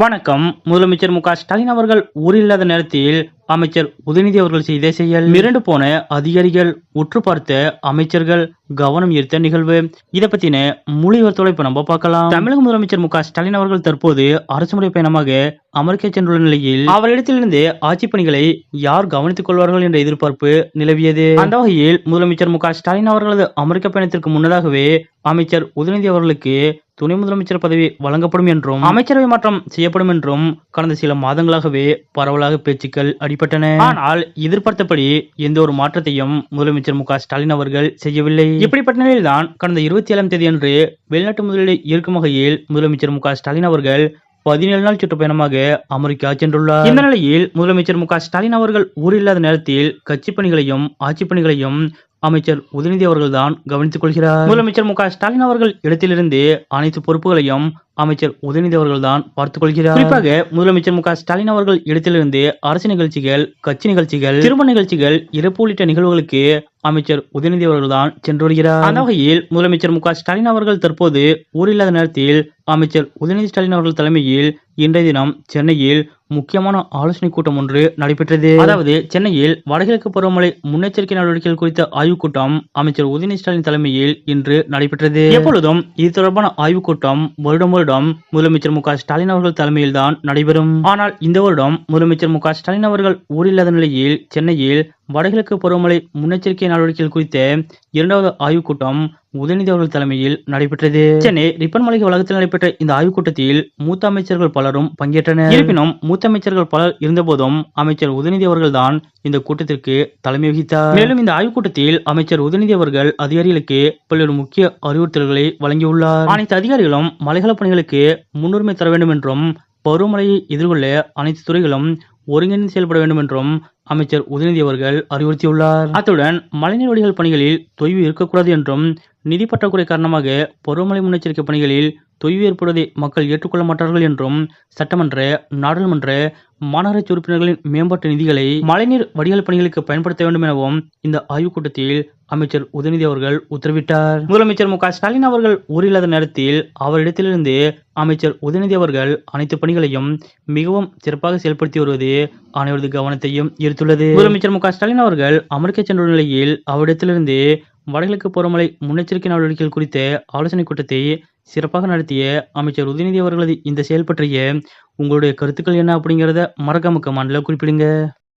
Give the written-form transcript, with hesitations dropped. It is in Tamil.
வணக்கம். முதலமைச்சர் மு.க.ஸ்டாலின் அவர்கள் ஊரில் இல்லாத நேரத்தில் அமைச்சர் உதயநிதி அவர்கள் செய்த செயல். மிரண்டு போன அதிகாரிகள், உற்று பார்த்த அமைச்சர்கள், கவனம் ஈர்த்த நிகழ்வு. இதை பத்தின முழு விவரத்தோட இப்ப நம்ம பார்க்கலாம். தமிழக முதலமைச்சர் மு.க.ஸ்டாலின் அவர்கள் தற்போது அரசுமுறை பயணமாக அமெரிக்கா சென்றுள்ள நிலையில் அவரிடத்திலிருந்து ஆட்சி பணிகளை யார் கவனித்துக் கொள்வார்கள் என்ற எதிர்பார்ப்பு நிலவியது. அந்த வகையில் முதலமைச்சர் மு.க.ஸ்டாலின் அவர்களது அமெரிக்க பயணத்திற்கு முன்னதாகவே அமைச்சர் உதயநிதி அவர்களுக்கு துணை முதலமைச்சர் பதவி வழங்கப்படும் என்றும் அமைச்சரவை மாற்றம் செய்யப்படும் என்றும் கடந்த சில மாதங்களாகவே பரவலாக பேச்சுக்கள் அடிபட்டன. ஆனால் எதிர்பார்த்தபடி எந்த ஒரு மாற்றத்தையும் முதலமைச்சர் மு.க.ஸ்டாலின் அவர்கள் செய்யவில்லை. இப்படிப்பட்ட நிலையில்தான் கடந்த 27ஆம் தேதி அன்று வெளிநாட்டு முதலீடு ஈர்க்கும் வகையில் முதலமைச்சர் மு.க.ஸ்டாலின் அவர்கள் 17 நாள் சுற்றுப்பயணமாக அமெரிக்கா சென்றுள்ளார். இந்த நிலையில் முதலமைச்சர் மு.க.ஸ்டாலின் அவர்கள் ஊரில் இல்லாத நேரத்தில் கட்சி பணிகளையும் ஆட்சி பணிகளையும் அமைச்சர் உதயநிதி அவர்கள் தான் கவனித்துக் கொள்கிறார். முதலமைச்சர் மு.க.ஸ்டாலின் அவர்கள் இடத்திலிருந்து அனைத்து பொறுப்புகளையும் அமைச்சர் உதயநிதி அவர்கள் தான் பார்த்துக் கொள்கிறார். குறிப்பாக முதலமைச்சர் மு.க.ஸ்டாலின் அவர்கள் இடத்திலிருந்து அரசு நிகழ்ச்சிகள், கட்சி நிகழ்ச்சிகள், திருமண நிகழ்ச்சிகள், இறப்பு உள்ளிட்ட நிகழ்வுகளுக்கு அமைச்சர் உதயநிதி அவர்கள் தான் சென்று வருகிறார். அந்த வகையில் முதலமைச்சர் மு.க.ஸ்டாலின் அவர்கள் தற்போது ஊரில்லாத நேரத்தில் அமைச்சர் உதயநிதி ஸ்டாலின் அவர்கள் தலைமையில் இன்றைய தினம் சென்னையில் முக்கியமான ஆலோசனை கூட்டம் ஒன்று நடைபெற்றது. அதாவது சென்னையில் வடகிழக்கு பருவமழை முன்னெச்சரிக்கை நடவடிக்கைகள் குறித்த ஆய்வுக் கூட்டம் அமைச்சர் உதயநிதி ஸ்டாலின் தலைமையில் இன்று நடைபெற்றது. எப்பொழுதும் இது தொடர்பான ஆய்வுக் கூட்டம் வருடம் முதலமைச்சர் மு.க.ஸ்டாலின் அவர்கள் தலைமையில் தான் நடைபெறும். ஆனால் இந்த வருடம் முதலமைச்சர் மு.க.ஸ்டாலின் அவர்கள் ஊரில்லாத நிலையில் சென்னையில் வடகிழக்கு பருவமழை முன்னெச்சரிக்கை நடவடிக்கைகள் குறித்த 2வது ஆய்வுக் கூட்டம் உதயநிதி அவர்கள் தலைமையில் நடைபெற்றது. சென்னை ரிப்பன் மாளிகை வளாகத்தில் நடைபெற்ற இந்த ஆய்வுக் கூட்டத்தில் மூத்த அமைச்சர்கள் பலரும் பங்கேற்றனர். இருப்பினும் மூத்த அமைச்சர்கள் பலர் இருந்தபோதும் அமைச்சர் உதயநிதி அவர்கள் தான் இந்த கூட்டத்திற்கு தலைமை வகித்தார். மேலும் இந்த ஆய்வுக் கூட்டத்தில் அமைச்சர் உதயநிதி அவர்கள் அதிகாரிகளுக்கு பல்வேறு முக்கிய அறிவுறுத்தல்களை வழங்கியுள்ளார். அனைத்து அதிகாரிகளும் மழைக்கால பணிகளுக்கு முன்னுரிமை தர வேண்டும் என்றும் பருவமழையை எதிர்கொள்ள அனைத்து துறைகளும் ஒருங்கிணைந்து செயல்பட வேண்டும் என்றும் அமைச்சர் உதயநிதி அவர்கள் அறிவுறுத்தியுள்ளார். அத்துடன் மழைநீர் வடிகால் பணிகளில் தொய்வு இருக்கக்கூடாது என்றும் நிதி பற்றாக்குறை காரணமாக பருவமழை முன்னெச்சரிக்கை பணிகளில் தொய்வு ஏற்படுவதை மக்கள் ஏற்றுக்கொள்ள மாட்டார்கள் என்றும் சட்டமன்ற, நாடாளுமன்ற, மாநகராட்சி உறுப்பினர்களின் மேம்பாட்டு நிதிகளை மழைநீர் வடிகால் பணிகளுக்கு பயன்படுத்த வேண்டும் எனவும் இந்த ஆய்வுக் கூட்டத்தில் அமைச்சர் உதயநிதி அவர்கள் உத்தரவிட்டார். முதலமைச்சர் மு.க.ஸ்டாலின் அவர்கள் ஊரில்லாத நேரத்தில் அவரிடத்திலிருந்து அமைச்சர் உதயநிதி அவர்கள் அனைத்து பணிகளையும் மிகவும் சிறப்பாக செயல்படுத்தி வருவது அனைவரது கவனத்தையும் ஈர்த்துள்ளது. முதலமைச்சர் மு.க.ஸ்டாலின் அவர்கள் அமெரிக்கா சென்ற நிலையில் அவரிடத்திலிருந்து வடகிழக்கு பருவமழை முன்னெச்சரிக்கை நடவடிக்கைகள் குறித்த ஆலோசனை கூட்டத்தை சிறப்பாக நடத்திய அமைச்சர் உதயநிதி அவர்களது இந்த செயல் பற்றிய உங்களுடைய கருத்துக்கள் என்ன அப்படிங்கிறத மறக்காம கமெண்ட்ல குறிப்பிடுங்க.